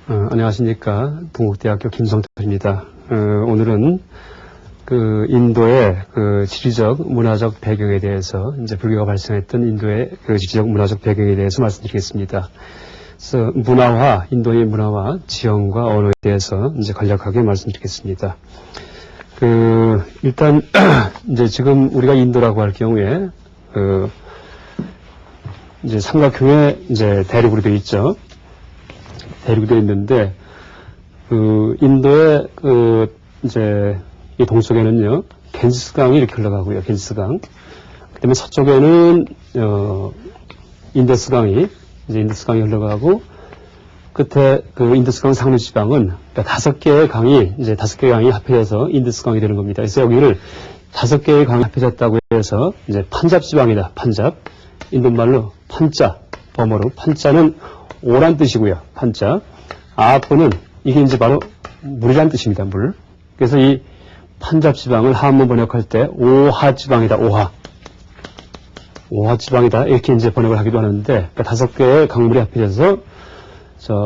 안녕하십니까. 동국대학교 김성철입니다. 오늘은 그 인도의 그 지리적 문화적 배경에 대해서 이제 불교가 발생했던 인도의 그 지리적 문화적 배경에 대해서 말씀드리겠습니다. 그래서 문화와 인도의 문화와 지형과 언어에 대해서 이제 간략하게 말씀드리겠습니다. 일단 이제 지금 우리가 인도라고 할 경우에 이제 삼각형의 이제 대륙으로 되어 있죠. 대륙이 되어 있는데, 인도의, 이제, 이 동쪽에는요, 갠지스강이 이렇게 흘러가고요, 갠지스강. 그 다음에 서쪽에는, 인더스강이 흘러가고, 끝에 인더스강 상류 지방은, 그러니까 다섯 개의 강이 합해져서 인더스강이 되는 겁니다. 그래서 여기를 다섯 개의 강이 합해졌다고 해서, 이제 판잡 지방이다, 판잡. 인도말로 판자, 범어로. 판자는 오란 뜻이고요. 판자. 아포는 이게 이제 바로 물이란 뜻입니다. 물. 그래서 이 판잡 지방을 한문 번역할 때 오하 지방이다. 오하. 오하 지방이다. 이렇게 이제 번역을 하기도 하는데 그러니까 다섯 개의 강물이 합해져서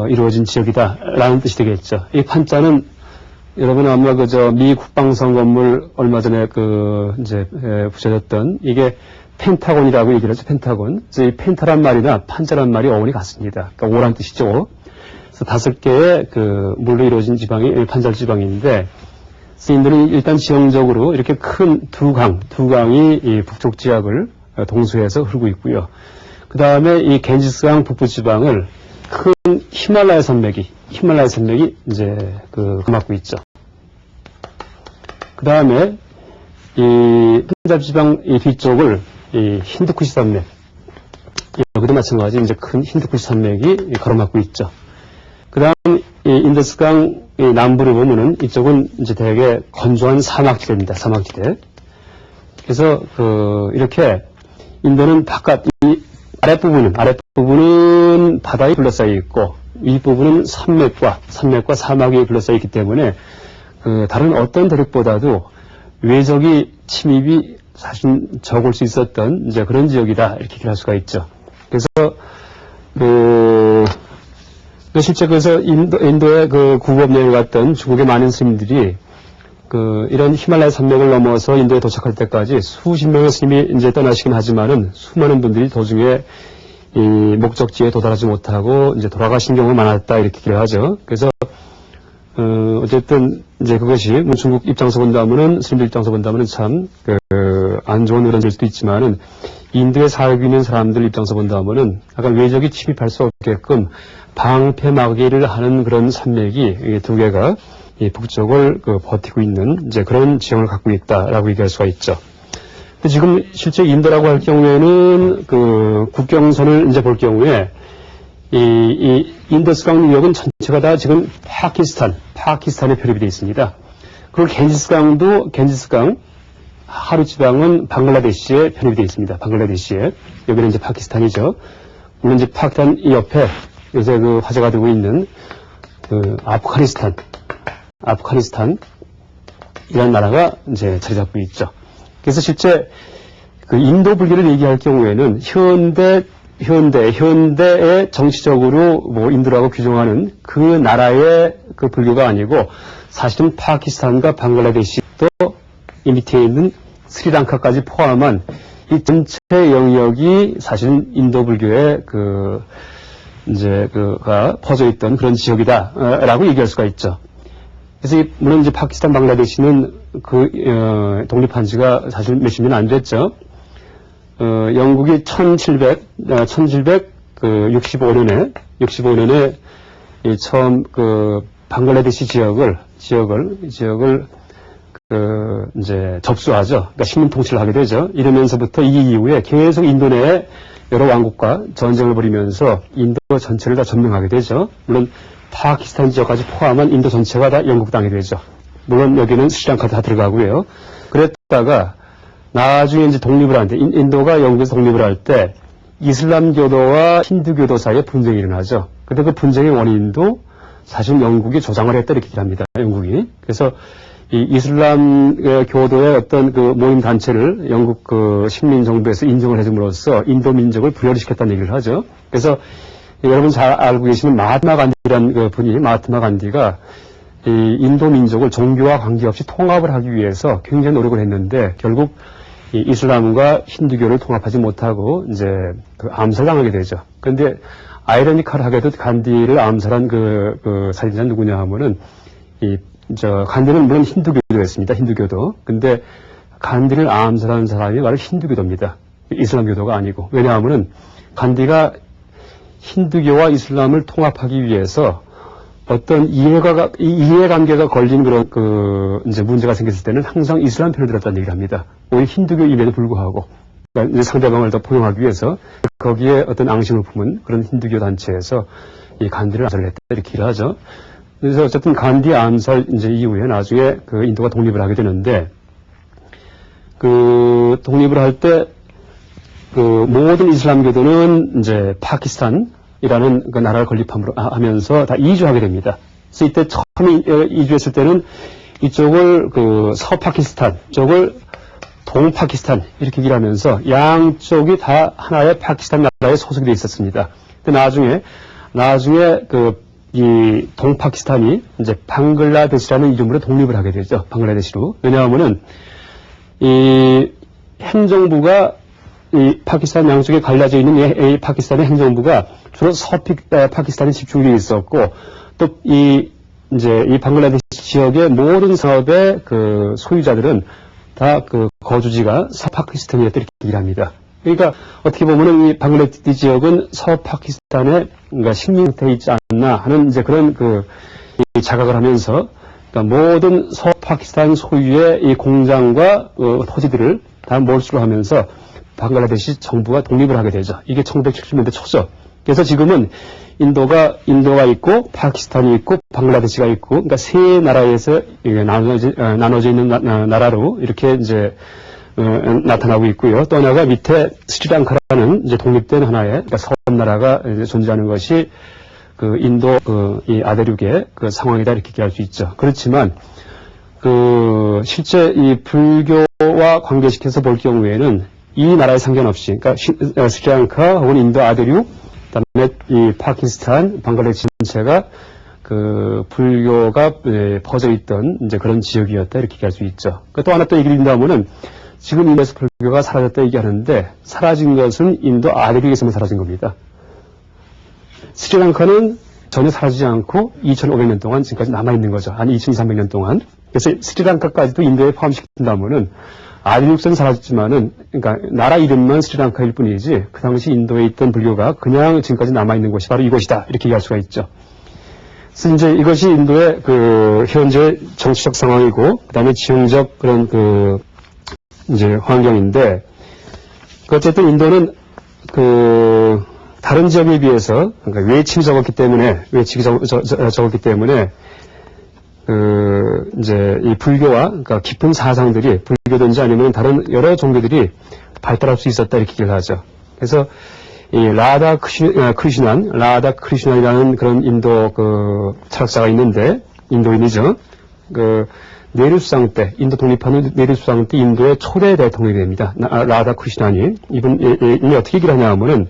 이루어진 지역이다. 라는 뜻이 되겠죠. 이 판자는 여러분 아마 미 국방성 건물 얼마 전에 이제 붙여졌던 이게 펜타곤이라고 얘기를 하죠. 펜타곤. 그래서 이 펜타란 말이나 판자란 말이 어원이 같습니다. 그러니까 오란 뜻이죠. 그래서 다섯 개의 물로 이루어진 지방이 판자 지방인데, 인도는 일단 지형적으로 이렇게 큰 두 강이 이 북쪽 지역을 동수해서 흐르고 있고요. 그 다음에 이 갠지스강 북부 지방을 큰 히말라야 산맥이 이제 감싸고 있죠. 그 다음에 이 판자 지방 이 뒤쪽을 이 힌두쿠시 산맥, 여기도 마찬가지 이제 큰 힌두쿠시 산맥이 가로막고 있죠. 그 다음 이 인더스강 남부를 보면은 이쪽은 이제 되게 건조한 사막지대입니다. 사막지대. 그래서 이렇게 인도는 바깥 이 아랫부분은 바다에 둘러싸여 있고 윗부분은 산맥과 사막이 둘러싸여 있기 때문에 다른 어떤 대륙보다도 외적이 침입이 사실 적을 수 있었던 이제 그런 지역이다 이렇게 얘기할 수가 있죠. 그래서 실제 그래서 인도의 구급 여행을 갔던 중국의 많은 스님들이 이런 히말라야 산맥을 넘어서 인도에 도착할 때까지 수십 명의 스님이 이제 떠나시긴 하지만은 수많은 분들이 도중에 이 목적지에 도달하지 못하고 이제 돌아가신 경우가 많았다 이렇게 얘기를 하죠. 그래서 어쨌든 이제 그것이 중국 입장에서 본다면은 스님들 입장에서 본다면은 참 안 좋은 의견일 수도 있지만은 인도에 살고 있는 사람들 입장에서 본다면은 약간 외적이 침입할 수 없게끔 방패막이를 하는 그런 산맥이 두 개가 이 북쪽을 버티고 있는 이제 그런 지형을 갖고 있다라고 얘기할 수가 있죠. 근데 지금 실제 인도라고 할 경우에는 국경선을 이제 볼 경우에 이 인더스강 유역은 전체가 다 지금 파키스탄에 편입이 되어 있습니다. 그리고 갠지스강 하루 지방은 방글라데시에 편입이 되어 있습니다. 방글라데시에. 여기는 이제 파키스탄이죠. 물론 이제 파키스탄 이 옆에 요새 화제가 되고 있는 아프가니스탄 이라는 나라가 이제 자리 잡고 있죠. 그래서 실제 인도 불교를 얘기할 경우에는 현대의 정치적으로 인도라고 규정하는 그 나라의 불교가 아니고 사실은 파키스탄과 방글라데시 또 이 밑에 있는 스리랑카까지 포함한 이 전체 영역이 사실은 인도 불교의 가 퍼져 있던 그런 지역이다라고 얘기할 수가 있죠. 그래서 물론 이제 파키스탄, 방글라데시는 독립한 지가 사실 몇십 년 안 됐죠. 영국이 1765년에 처음 방글라데시 지역을 이제 접수하죠. 그러니까 식민 통치를 하게 되죠. 이러면서부터 이 이후에 계속 인도 내에 여러 왕국과 전쟁을 벌이면서 인도 전체를 다 점령하게 되죠. 물론 파키스탄 지역까지 포함한 인도 전체가 다 영국 땅이 되죠. 물론 여기는 스리랑카도 다 들어가고요. 그랬다가 나중에 이제 독립을 하는데 인도가 영국에서 독립을 할 때 이슬람교도와 힌두교도 사이에 분쟁이 일어나죠. 근데 그 분쟁의 원인도 사실 영국이 조장을 했다 이렇게 얘기합니다. 영국이. 그래서 이 이슬람 교도의 어떤 모임 단체를 영국 식민 정부에서 인정을 해줌으로써 인도 민족을 분열시켰다는 얘기를 하죠. 그래서 여러분 잘 알고 계시는 마하트마 간디를 간디란 그 분이, 마하트마 간디가 이 인도 민족을 종교와 관계없이 통합을 하기 위해서 굉장히 노력을 했는데 결국 이 이슬람과 힌두교를 통합하지 못하고 이제 그 암살당하게 되죠. 그런데 아이러니컬하게도 간디를 암살한 그 살인자는 누구냐 하면은 간디는 물론 힌두교도였습니다. 힌두교도. 근데 간디를 암살한 사람이 바로 힌두교도입니다. 이슬람교도가 아니고. 왜냐하면은 간디가 힌두교와 이슬람을 통합하기 위해서 어떤 이해관계가 걸린 그런 이제 문제가 생겼을 때는 항상 이슬람 편을 들었다는 얘기를 합니다. 오히려 힌두교임에도 불구하고. 그러니까 이제 상대방을 더 포용하기 위해서 거기에 어떤 앙심을 품은 그런 힌두교 단체에서 이 간디를 암살했다 이렇게 얘기를 하죠. 그래서 어쨌든 간디 암살 이제 이후에 나중에 그 인도가 독립을 하게 되는데 그 독립을 할 때 그 모든 이슬람교도는 이제 파키스탄이라는 그 나라를 건립하면서 다 이주하게 됩니다. 그래서 이때 처음에 이주했을 때는 이쪽을 그 서파키스탄, 쪽을 동파키스탄 이렇게 얘기를 하면서 양쪽이 다 하나의 파키스탄 나라에 소속이 되어 있었습니다. 근데 나중에 이 동파키스탄이 이제 방글라데시라는 이름으로 독립을 하게 되죠. 방글라데시로. 왜냐하면은 이 행정부가 이 파키스탄 양쪽에 갈라져 있는 이 파키스탄의 행정부가 주로 파키스탄에 집중되어 있었고 또 이제 이 방글라데시 지역의 모든 사업의 그 소유자들은 다 그 거주지가 서파키스탄이었다 이렇게 얘기를 합니다. 그러니까 어떻게 보면은 이 방글라데시 지역은 서파키스탄의 그러니까 식민지에 있지 않나 하는 이제 그런 이 자각을 하면서 그러니까 모든 서파키스탄 소유의 이 공장과 토지들을 다 몰수를 하면서 방글라데시 정부가 독립을 하게 되죠. 이게 1970년대 초죠. 그래서 지금은 인도가 있고 파키스탄이 있고 방글라데시가 있고 그러니까 세 나라에서 나눠져 있는 나라로 이렇게 이제 나타나고 있고요. 또 하나가 밑에 스리랑카라는 이제 독립된 하나의 그러니까 섬나라가 이제 존재하는 것이 그 인도 이 아대륙의 그 상황이다 이렇게 얘기할 수 있죠. 그렇지만 실제 이 불교와 관계시켜서 볼 경우에는 이 나라에 상관없이 그러니까 스리랑카 혹은 인도 아대륙 그다음에 이 파키스탄, 방글라데시 전체가 그 불교가 퍼져 있던 이제 그런 지역이었다 이렇게 얘기할 수 있죠. 또 하나 또 얘기를 드린다면은 지금 인도에서 불교가 사라졌다 얘기하는데 사라진 것은 인도 아대륙에서만 사라진 겁니다. 스리랑카는 전혀 사라지지 않고 2,500년 동안 지금까지 남아있는 거죠. 한 2,300년 동안. 그래서 스리랑카까지도 인도에 포함시킨다면은 아대륙선 사라졌지만은 그러니까 나라 이름만 스리랑카일 뿐이지 그 당시 인도에 있던 불교가 그냥 지금까지 남아있는 곳이 바로 이곳이다 이렇게 얘기할 수가 있죠. 그래서 이제 이것이 인도의 현재 정치적 상황이고 그다음에 지형적 그런 이제 환경인데 어쨌든 인도는 다른 지역에 비해서 그러니까 외침이 적었기 때문에 이제 이 불교와 그러니까 깊은 사상들이 불교든지 아니면 다른 여러 종교들이 발달할 수 있었다 이렇게 얘기를 하죠. 그래서 이 라다 크리슈난이라는 그런 인도 철학자가 있는데 인도인이죠. 네르수상 때 인도 독립하는 네르수상 때 인도의 초대 대통령이 됩니다. 라다 크리슈난이 이분이 어떻게 얘기를 하냐 하면은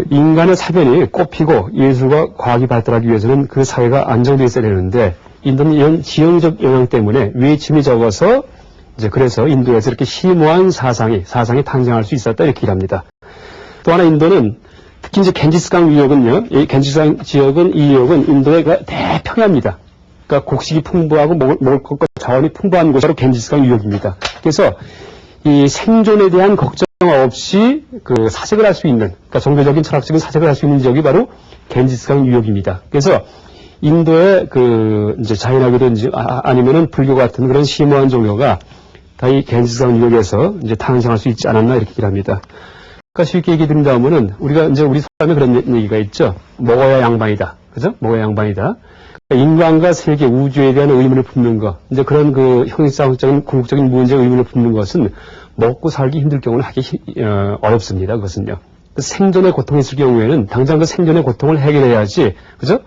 인간의 사변이 꽃피고 예술과 과학이 발달하기 위해서는 그 사회가 안정되어 있어야 되는데 인도는 이런 지형적 영향 때문에 외침이 적어서 이제 그래서 인도에서 이렇게 심오한 사상이 탄생할 수 있었다 이렇게 얘기합니다. 또 하나 인도는 특히 이제 겐지스강 유역은요, 이 겐지스강 지역은 이 지역은 인도의 대평야입니다. 그러니까 곡식이 풍부하고 먹을 것과 자원이 풍부한 곳이 바로 겐지스강 유역입니다. 그래서 이 생존에 대한 걱정 없이 사색을 할 수 있는, 그러니까 종교적인 철학적인 사색을 할 수 있는 지역이 바로 겐지스강 유역입니다. 그래서 인도의 이제 자연학이든지 아니면은 불교 같은 그런 심오한 종교가 다 이 겐지스강 유역에서 이제 탄생할 수 있지 않았나 이렇게 얘기를 합니다. 그러니까 쉽게 얘기 드린다면은 우리가 이제 우리 사람에 그런 얘기가 있죠. 먹어야 양반이다. 그죠? 먹어야 양반이다. 그러니까 인간과 세계 우주에 대한 의문을 품는 것, 이제 그런 형식상적인 궁극적인 문제의 의문을 품는 것은 먹고 살기 힘들 경우는 하기 어렵습니다. 그것은요. 생존의 고통이 있을 경우에는 당장 그 생존의 고통을 해결해야지, 그죠?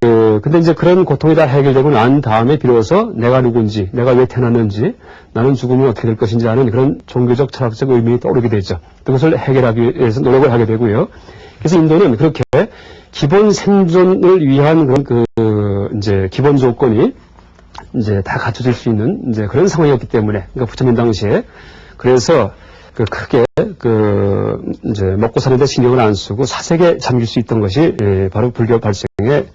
근데 이제 그런 고통이 다 해결되고 난 다음에 비로소 내가 누군지, 내가 왜 태어났는지, 나는 죽으면 어떻게 될 것인지 하는 그런 종교적, 철학적 의문이 떠오르게 되죠. 그것을 해결하기 위해서 노력을 하게 되고요. 그래서 인도는 그렇게 기본 생존을 위한 이제 기본 조건이 이제 다 갖춰질 수 있는 이제 그런 상황이었기 때문에, 그러니까 부처님 당시에 그래서 크게 이제 먹고 사는데 신경을 안 쓰고 사색에 잠길 수 있던 것이 바로 불교 발생의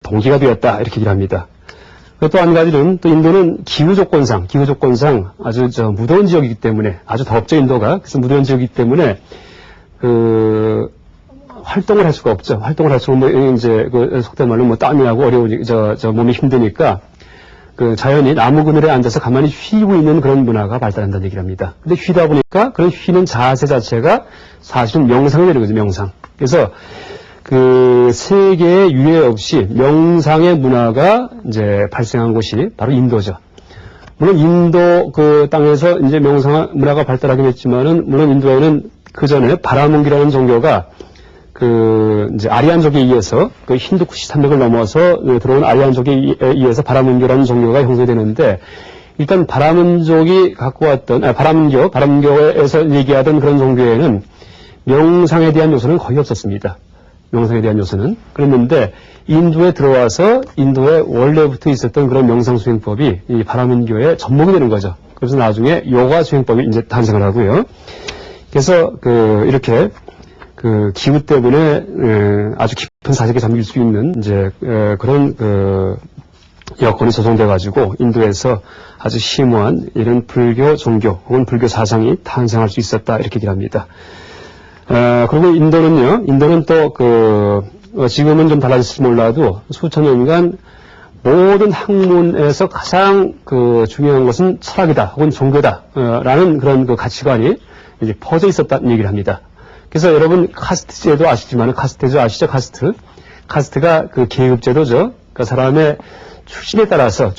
동기가 되었다 이렇게 얘기를 합니다. 또 한 가지는 또 인도는 기후 조건상 아주 무더운 지역이기 때문에 아주 덥죠 인도가. 그래서 무더운 지역이기 때문에 활동을 할 수가 없죠. 활동을 할 수가 이제 속된 말로 땀이 나고 어려우니 몸이 힘드니까 자연이 나무 그늘에 앉아서 가만히 쉬고 있는 그런 문화가 발달한다는 얘기를 합니다. 근데 쉬다 보니까 그런 쉬는 자세 자체가 사실은 명상이 되는 거죠, 명상. 그래서 세계의 유해 없이 명상의 문화가 이제 발생한 곳이 바로 인도죠. 물론 인도 땅에서 이제 명상 문화가 발달하긴 했지만은, 물론 인도에는 그 전에 바라문기라는 종교가 이제 아리안족에 의해서 힌두쿠시 산맥을 넘어서 들어온 아리안족에 의해서 바라문교라는 종교가 형성되는데, 일단 바라문족이 갖고 왔던, 바라문교에서 얘기하던 그런 종교에는 명상에 대한 요소는 거의 없었습니다. 명상에 대한 요소는. 그랬는데, 인도에 들어와서 인도에 원래부터 있었던 그런 명상 수행법이 이 바라문교의 접목이 되는 거죠. 그래서 나중에 요가 수행법이 이제 탄생을 하고요. 그래서 이렇게 기후 때문에 아주 깊은 사색에 잠길 수 있는 이제 그런 여건이 조성돼 가지고 인도에서 아주 심오한 이런 불교 종교 혹은 불교 사상이 탄생할 수 있었다 이렇게 얘기를 합니다. 그리고 인도는 또 지금은 좀 달라졌을지 몰라도 수천 년간 모든 학문에서 가장 중요한 것은 철학이다 혹은 종교다 라는 그런 가치관이 이제 퍼져 있었다는 얘기를 합니다. 그래서 여러분 카스트제도 아시지만 카스트제 아시죠? 카스트가 계급제도죠. 그러니까 사람의 출신에 따라서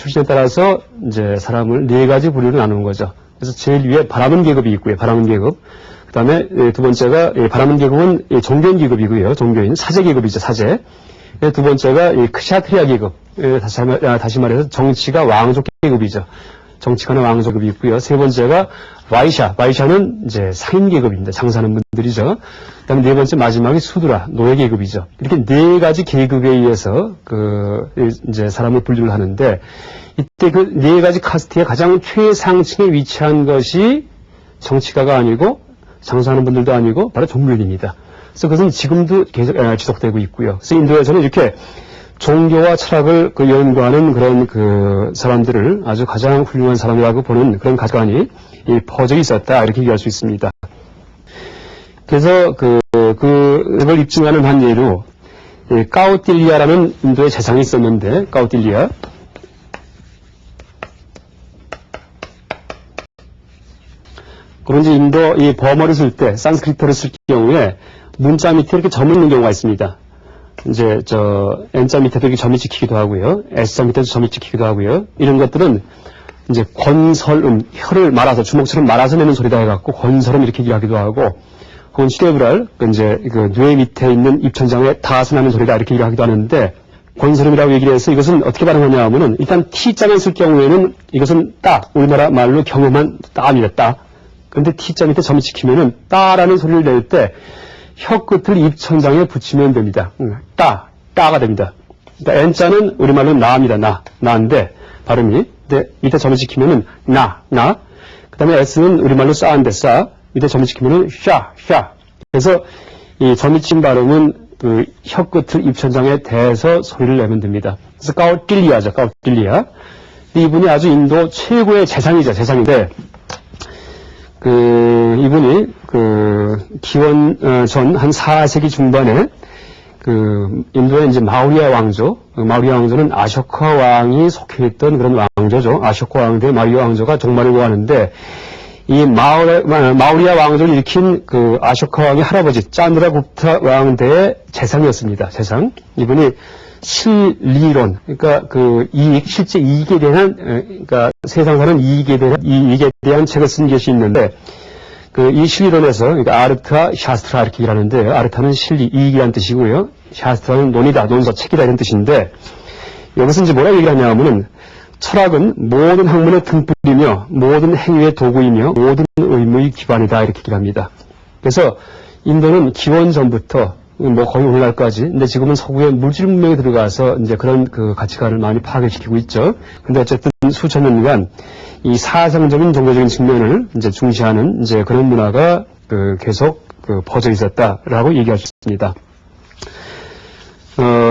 이제 사람을 네 가지 부류로 나누는 거죠. 그래서 제일 위에 바라문 계급이 있고요. 바라문 계급. 그다음에 두 번째가 바라문 계급은 종교인 계급이고요. 종교인 사제 계급이죠. 사제. 두 번째가 크샤트리아 계급. 다시 말해서 정치가 왕족 계급이죠. 정치가는 왕족급이 있고요. 세 번째가 와이샤는 이제 상인 계급입니다. 장사하는 분들이죠. 그다음에 네 번째 마지막이 수드라, 노예 계급이죠. 이렇게 네 가지 계급에 의해서 이제 사람을 분류를 하는데, 이때 그 네 가지 카스트의 가장 최상층에 위치한 것이 정치가가 아니고 장사하는 분들도 아니고 바로 종교인입니다. 그래서 그것은 지금도 계속 지속되고 있고요. 그래서 인도에서는 이렇게 종교와 철학을 연구하는 그런 사람들을 아주 가장 훌륭한 사람이라고 보는 그런 가치관이 퍼져 있었다 이렇게 얘기할 수 있습니다. 그래서 그걸 입증하는 한 예로 까우틸리아라는 인도의 재상이 있었는데, 까우틸리아 그런지 인도 이 버머를 쓸 때 산스크리트를 쓸 경우에 문자 밑에 이렇게 점을 넣는 경우가 있습니다. 이제 N자 밑에도 이렇게 점이 찍히기도 하고요. S자 밑에도 점이 찍히기도 하고요. 이런 것들은 이제 권설음, 혀를 말아서 주먹처럼 말아서 내는 소리다 해갖고 권설음 이렇게 얘기하기도 하고, 혹은 시레브랄, 이제 뇌 밑에 있는 입천장에 닿아서 나는 소리다 이렇게 얘기하기도 하는데, 권설음이라고 얘기를 해서 이것은 어떻게 발음하냐 하면은, 일단 T자만 쓸 경우에는 이것은 따, 우리나라 말로 경험한 따입니다. 따. 그런데 T자 밑에 점이 찍히면은 따라는 소리를 낼 때 혀 끝을 입천장에 붙이면 됩니다. 따가 됩니다. 그러니까 N자는 우리말로 나입니다. 나인데 발음이. 근데 밑에 점을 지키면은 나. 그 다음에 S는 우리말로 싸인데 싸. 밑에 점을 지키면은 샤. 그래서 이 점이 친 발음은 혀 끝을 입천장에 대서 소리를 내면 됩니다. 그래서 까우틸리아죠. 까우틸리아. 이분이 아주 인도 최고의 재상인데, 이분이 기원 전 한 4세기 중반에 인도의 이제 마우리아 왕조는 아쇼카 왕이 속해 있던 그런 왕조죠. 아쇼카 왕대 마우리아 왕조가 종말을 구하는데, 이 마우리아 왕조를 일으킨 아쇼카 왕의 할아버지 짠드라굽타 왕대의 재상이었습니다. 재상. 이분이 실리론, 그러니까 실제 이익에 대한, 그러니까 세상 사는 이익에 대한 책을 쓴 것이 있는데, 이 실리론에서, 그러니까 아르타, 샤스트라 이렇게 얘기하는데, 아르타는 실리, 이익이라는 뜻이고요. 샤스트라는 논이다, 논서, 책이다 이런 뜻인데, 여기서 이제 뭐라고 얘기를 하냐 하면은, 철학은 모든 학문의 등불이며, 모든 행위의 도구이며, 모든 의무의 기반이다 이렇게 얘기를 합니다. 그래서 인도는 기원 전부터 뭐 거의 오늘날까지, 근데 지금은 서구의 물질 문명에 들어가서 이제 그런 그 가치관을 많이 파괴시키고 있죠. 근데 어쨌든 수천 년간 이 사상적인 종교적인 측면을 이제 중시하는 이제 그런 문화가 계속 퍼져 있었다라고 얘기할 수 있습니다.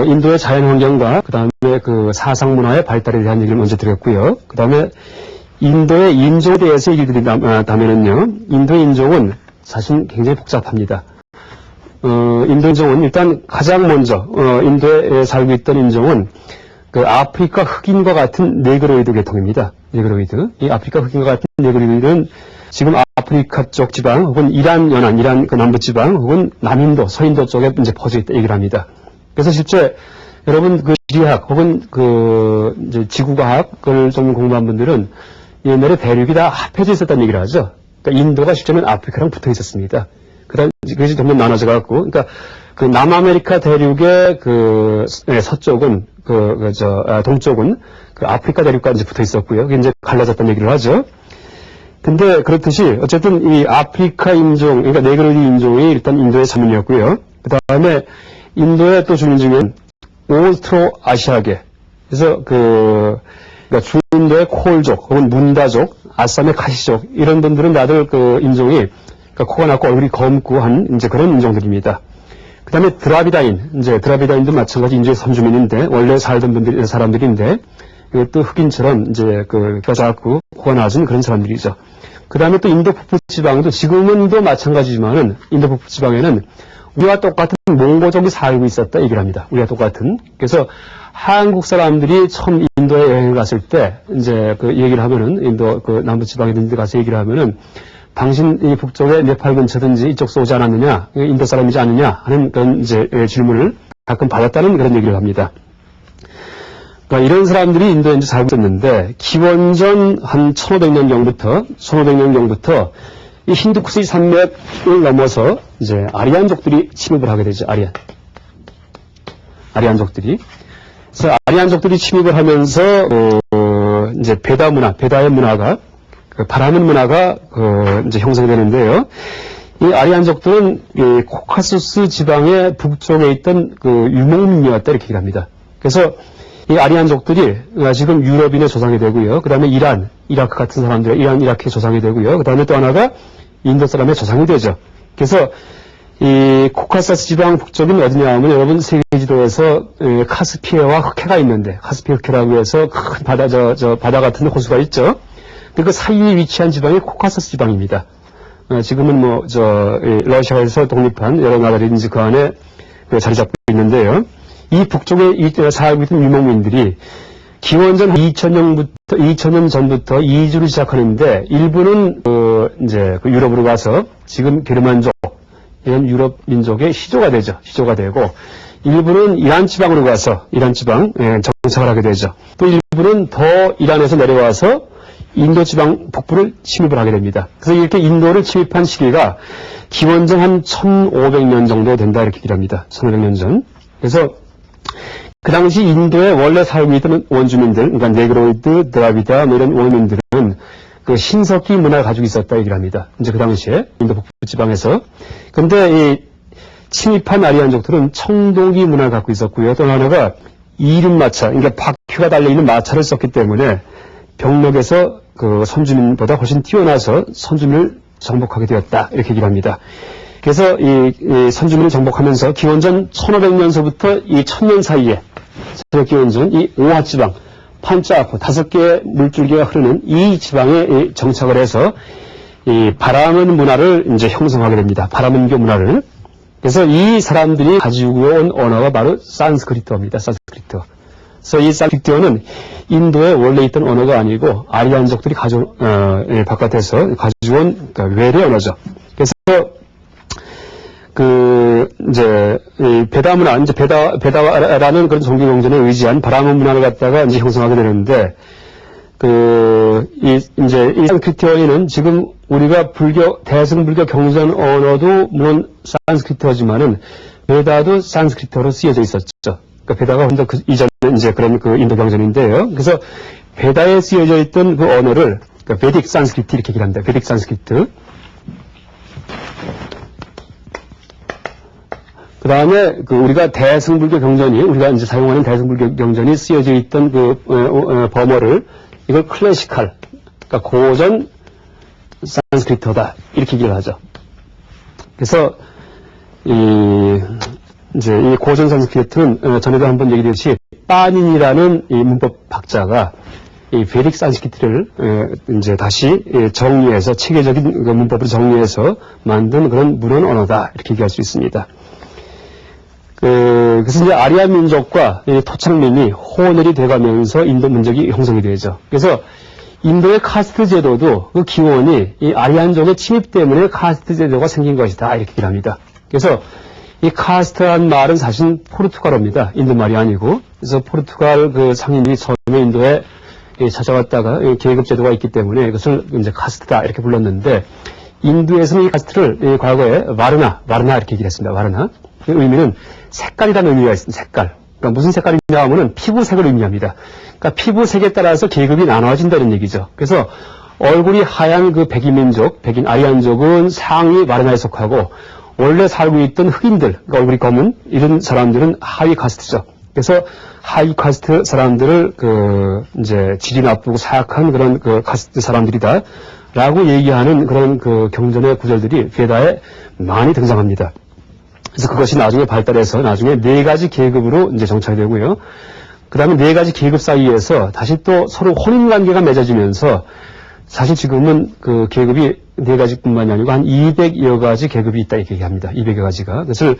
인도의 자연 환경과 그 다음에 그 사상 문화의 발달에 대한 얘기를 먼저 드렸고요. 그 다음에 인도의 인종에 대해서 얘기 드린다면은요, 인도의 인종은 사실 굉장히 복잡합니다. 인도 인종은 일단 가장 먼저, 인도에 살고 있던 인종은 그 아프리카 흑인과 같은 네그로이드 계통입니다. 네그로이드. 이 아프리카 흑인과 같은 네그로이드는 지금 아프리카 쪽 지방, 혹은 이란 연안, 이란 그 남부 지방, 혹은 남인도, 서인도 쪽에 이제 퍼져 있다 얘기를 합니다. 그래서 실제 여러분 그 지리학 혹은 그 이제 지구과학을 좀 공부한 분들은 옛날에 대륙이 다 합해져 있었다는 얘기를 하죠. 그러니까 인도가 실제는 아프리카랑 붙어 있었습니다. 그것이 점점 나눠져 갖고, 그러니까 그 남아메리카 대륙의 그 서쪽은 동쪽은 그 아프리카 대륙과 이제 붙어 있었고요. 그게 이제 갈라졌다는 얘기를 하죠. 근데 그렇듯이 어쨌든 이 아프리카 인종, 그러니까 네그로이드 인종이 일단 인도의 자민이었고요. 그 다음에 인도의 또 주민 중엔 오스트로 아시아계. 그래서 그러니까 중인도의 콜족, 혹은 문다족, 아쌈의 카시족, 이런 분들은 다들 그 인종이, 그러니까 코가 낮고 얼굴이 검고 한 이제 그런 인종들입니다. 그 다음에 드라비다인, 이제 드라비다인도 마찬가지 인종의 선주민인데, 원래 살던 사람들인데, 이것도 흑인처럼 이제 뼈 작고 코가 낮은 그런 사람들이죠. 그 다음에 또 인도 북부 지방도 지금은 또 마찬가지지만은, 인도 북부 지방에는 우리와 똑같은 몽고족이 살고 있었다 얘기를 합니다. 우리와 똑같은. 그래서 한국 사람들이 처음 인도에 여행을 갔을 때, 이제 그 얘기를 하면은, 인도 그 남부 지방이든지 가서 얘기를 하면은, 당신 이 북쪽에 네팔 근처든지 이쪽서 오지 않았느냐, 인도 사람이지 않느냐 하는 그런 이제 질문을 가끔 받았다는 그런 얘기를 합니다. 그러니까 이런 사람들이 인도에 이제 살고 있었는데, 기원전 한 1500년경부터 이 힌두쿠스 산맥을 넘어서 이제 아리안족들이 침입을 하게 되죠. 아리안족들이. 그래서 아리안족들이 침입을 하면서 이제 베다의 문화가 바라는 문화가 이제 형성되는데요. 이 아리안족들은 이 코카소스 지방의 북쪽에 있던 그 유목민이었다 이렇게 얘기합니다. 그래서 이 아리안족들이 지금 유럽인의 조상이 되고요. 그 다음에 이라크 같은 사람들, 이라크의 조상이 되고요. 그 다음에 또 하나가 인도 사람의 조상이 되죠. 그래서 이 코카소스 지방 북쪽은 어디냐 하면 여러분 세계지도에서 카스피해와 흑해가 있는데, 카스피해 흑해라고 해서 큰 바다, 바다 같은 호수가 있죠. 그 사이에 위치한 지방이 코카소스 지방입니다. 지금은 러시아에서 독립한 여러 나라들이 이제 그 안에 자리 잡고 있는데요. 이 북쪽에 살고 있던 유목민들이 기원전 2000년 전부터 이주를 시작하는데, 일부는 이제 유럽으로 가서 지금 게르만족, 이런 유럽 민족의 시조가 되고, 일부는 이란 지방으로 가서 이란 지방 정착을 하게 되죠. 또 일부는 더 이란에서 내려와서 인도 지방 북부를 침입을 하게 됩니다. 그래서 이렇게 인도를 침입한 시기가 기원전 한 1500년 정도 된다 이렇게 얘기를 합니다. 1500년 전. 그래서 그 당시 인도에 원래 살고 있던 원주민들, 그러니까 네그로이드, 드라비다 뭐 이런 원주민들은 그 신석기 문화를 가지고 있었다 얘기를 합니다. 이제 그 당시에 인도 북부 지방에서. 근데 이 침입한 아리안족들은 청동기 문화를 갖고 있었고요. 또 하나가 이륜마차, 그러니까 바퀴가 달려있는 마차를 썼기 때문에 병력에서 그 선주민보다 훨씬 뛰어나서 선주민을 정복하게 되었다 이렇게 얘기를 합니다. 그래서 이 선주민을 정복하면서 기원전 1500년서부터 이 1000년 사이에 기원전 이 오하지방, 판짜아포 5개의 물줄기가 흐르는 이 지방에 정착을 해서 이 바라문 문화를 이제 형성하게 됩니다. 바라문교 문화를. 그래서 이 사람들이 가지고 온 언어가 바로 산스크리트어입니다. 산스크리트어. 그래서 이 산스크리트어는 인도에 원래 있던 언어가 아니고 아리안족들이 바깥에서 가져온 그러니까 외래 언어죠. 그래서 이제 베다 문화, 이제 베다라는 그런 종교 경전에 의지한 바라문 문화를 갖다가 이제 형성하게 되는데, 이제 이 산스크리트어는 지금 우리가 대승불교 경전 언어도 물론 산스크리트어지만은 베다도 산스크리트어로 쓰여져 있었죠. 그러니까 베다가 혼자 이전에 이제 그런 인도 경전인데요. 그래서 베다에 쓰여져 있던 그 언어를 그러니까 베딕 산스크리트 이렇게 얘기합니다. 베딕 산스크리트. 그 다음에 우리가 대승불교 경전이, 우리가 이제 사용하는 대승불교 경전이 쓰여져 있던 범어를, 이걸 클래시칼, 그러니까 고전 산스크리트어다, 이렇게 얘기를 하죠. 그래서, 이제 이 고전 산스크리트는 전에도 한번 얘기했듯이 빠닌이라는 이 문법 학자가 이 베릭 산스크리트를 이제 다시 정리해서 체계적인 문법으로 정리해서 만든 그런 문헌 언어다, 이렇게 얘기할 수 있습니다. 그래서 이제 아리안 민족과 토착민이 혼혈이 돼가면서 인도 민족이 형성이 되죠. 그래서 인도의 카스트 제도도 그 기원이 이 아리안족의 침입 때문에 카스트 제도가 생긴 것이다, 이렇게 얘기를 합니다. 그래서 이 카스트란 말은 사실 포르투갈어입니다. 인도 말이 아니고. 그래서 포르투갈 그 상인이 처음에 인도에 찾아왔다가 계급 제도가 있기 때문에 이것을 이제 카스트다, 이렇게 불렀는데, 인도에서는 이 카스트를 과거에 와르나 이렇게 얘기를 했습니다. 와르나. 그 의미는 색깔이라는 의미가 있습니다. 색깔. 그러니까 무슨 색깔이냐 하면은 피부색을 의미합니다. 그러니까 피부색에 따라서 계급이 나눠진다는 얘기죠. 그래서 얼굴이 하얀 그 백인민족, 백인 아리안족은 상위 와르나에 속하고, 원래 살고 있던 흑인들, 그러니까 얼굴이 검은 이런 사람들은 하위 카스트죠. 그래서 하위 카스트 사람들을 이제 질이 나쁘고 사악한 그런 카스트 사람들이다 라고 얘기하는 그런 경전의 구절들이 베다에 많이 등장합니다. 그래서 그것이 나중에 발달해서 나중에 4가지 계급으로 이제 정착이 되고요. 그 다음에 4가지 계급 사이에서 다시 또 서로 혼인 관계가 맺어지면서, 사실 지금은 그 계급이 4가지뿐만이 아니고 한 200여 가지 계급이 있다, 이렇게 얘기합니다. 200여 가지가. 그것을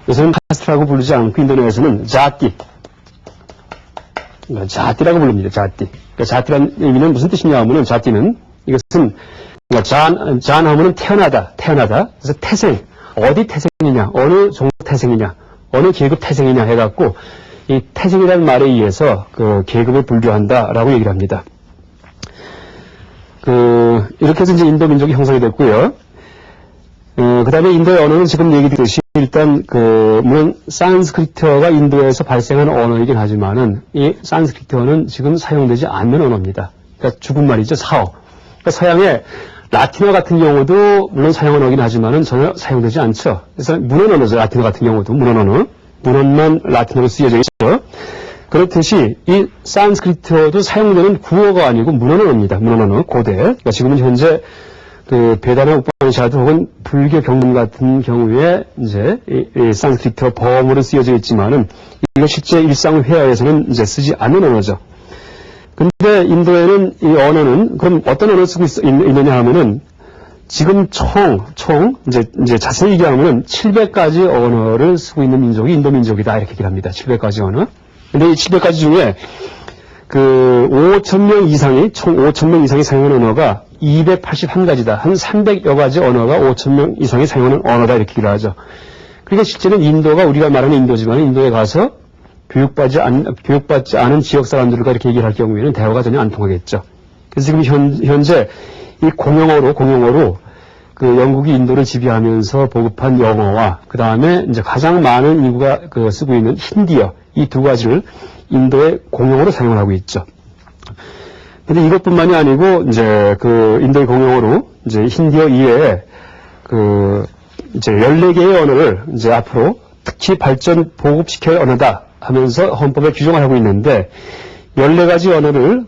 요새는 카스트라고 부르지 않고 인도네시아에서는 자띠. 자띠라고 부릅니다. 자띠. 그러니까 자띠라는 의미는 무슨 뜻이냐 하면은, 자띠는 이것은 그러니까 잔 하면은 태어나다. 그래서 태생. 어디 태생이냐, 어느 종족 태생이냐, 어느 계급 태생이냐 해갖고 이 태생이라는 말에 의해서 그 계급을 분류한다라고 얘기를 합니다. 이렇게 해서 이제 인도 민족이 형성이 됐고요. 그 다음에 인도의 언어는 지금 얘기드렸듯이 일단 물론 산스크리트어가 인도에서 발생한 언어이긴 하지만은 이 산스크리트어는 지금 사용되지 않는 언어입니다. 그러니까 죽은 말이죠, 사어. 그러니까 서양의 라틴어 같은 경우도 물론 사용은 하긴 하지만은 전혀 사용되지 않죠. 그래서 문헌 언어죠, 라틴어 같은 경우도 문헌 언어. 문헌만 라틴어로 쓰여져 있죠. 그렇듯이 이 산스크리트어도 사용되는 구어가 아니고 문헌 언어입니다. 문헌 언어, 고대. 그러니까 지금은 현재 베다나 우파니샤드 혹은 불교 경문 같은 경우에 이제 이 산스크리트어 범어로 쓰여져 있지만은 이거 실제 일상 회화에서는 이제 쓰지 않는 언어죠. 근데 인도에는 이 언어는 그럼 어떤 언어를 쓰고 있느냐 하면은 지금 이제 자세히 얘기하면은 700가지 언어를 쓰고 있는 민족이 인도 민족이다, 이렇게 얘기를 합니다. 700가지 언어. 근데 이 700가지 중에 5,000명 이상이, 총 5,000명 이상이 사용하는 언어가 281가지다. 한 300여 가지 언어가 5,000명 이상이 사용하는 언어다, 이렇게 얘기를 하죠. 그러니까 실제는 인도가 우리가 말하는 인도지만 인도에 가서 교육받지 않은 지역 사람들과 이렇게 얘기를 할 경우에는 대화가 전혀 안 통하겠죠. 그래서 지금 현재 이 공용어로 영국이 인도를 지배하면서 보급한 영어와 그 다음에 이제 가장 많은 인구가 쓰고 있는 힌디어, 이 2가지를 인도의 공용어로 사용을 하고 있죠. 근데 이것뿐만이 아니고 이제 인도의 공용어로 이제 힌디어 이외에 이제 14개의 언어를 이제 앞으로 특히 보급시켜야 언어다 하면서 헌법에 규정을 하고 있는데, 14가지 언어를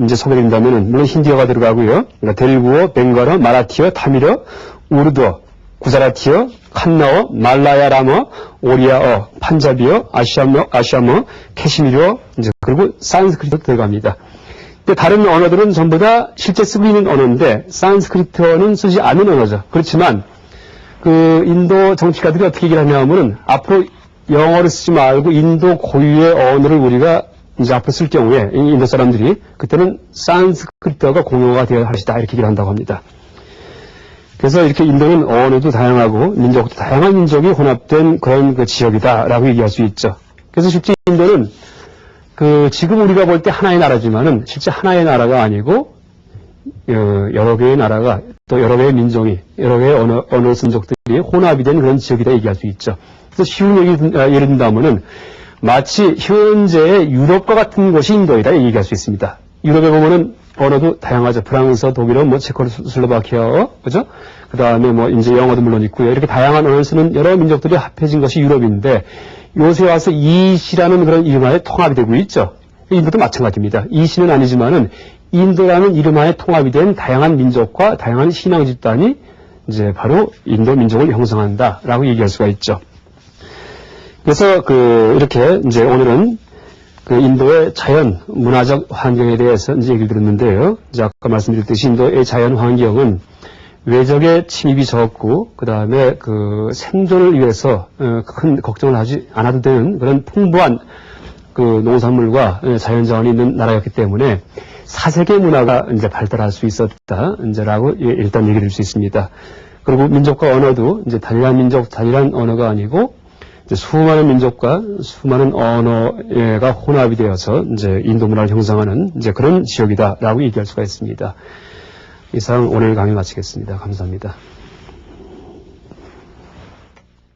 이제 소개드린다면은 물론 힌디어가 들어가고요. 그러니까 델구어, 벵갈어, 마라티어, 타밀어, 우르두어, 구자라티어, 칸나어, 말라야람어, 오리아어, 판자비어, 아시아머, 캐시미르어, 이제 그리고 산스크리트도 들어갑니다. 근데 다른 언어들은 전부 다 실제 쓰고 있는 언어인데 산스크리트어는 쓰지 않는 언어죠. 그렇지만 인도 정치가들이 어떻게 얘기를 하냐 하면은 앞으로 영어를 쓰지 말고 인도 고유의 언어를 우리가 이제 앞으로 쓸 경우에 인도 사람들이 그때는 산스크리트어가 공용어가 되어야 할 것이다, 이렇게 얘기를 한다고 합니다. 그래서 이렇게 인도는 언어도 다양하고 민족도 다양한 민족이 혼합된 그런 지역이다라고 얘기할 수 있죠. 그래서 실제 인도는 지금 우리가 볼 때 하나의 나라지만은 실제 하나의 나라가 아니고 여러 개의 나라가 또 여러 개의 민족이 여러 개의 언어 민족들이 혼합이 된 그런 지역이다 얘기할 수 있죠. 그래서 쉬운 예를 든다면은 마치 현재의 유럽과 같은 곳이 인도이다 얘기할 수 있습니다. 유럽에 보면은 언어도 다양하죠. 프랑스어, 독일어, 뭐 체코슬로바키아어, 그죠? 그 다음에 뭐 이제 영어도 물론 있고요. 이렇게 다양한 언어를 쓰는 여러 민족들이 합해진 것이 유럽인데 요새 와서 이시라는 그런 이름하에 통합이 되고 있죠. 인도도 마찬가지입니다. 이시는 아니지만은 인도라는 이름하에 통합이 된 다양한 민족과 다양한 신앙 집단이 이제 바로 인도 민족을 형성한다라고 얘기할 수가 있죠. 그래서 이렇게 이제 오늘은 인도의 자연 문화적 환경에 대해서 이제 얘기를 들었는데요. 이제 아까 말씀드렸듯이 인도의 자연 환경은 외적의 침입이 적고 그 다음에 생존을 위해서 큰 걱정을 하지 않아도 되는 그런 풍부한 농산물과 자연 자원이 있는 나라였기 때문에 사색의 문화가 이제 발달할 수 있었다 이제라고 일단 얘기를 할 수 있습니다. 그리고 민족과 언어도 이제 단일한 민족, 단일한 언어가 아니고 이제 수많은 민족과 수많은 언어가 혼합이 되어서 이제 인도 문화를 형성하는 이제 그런 지역이다라고 얘기할 수가 있습니다. 이상 오늘 강의 마치겠습니다. 감사합니다.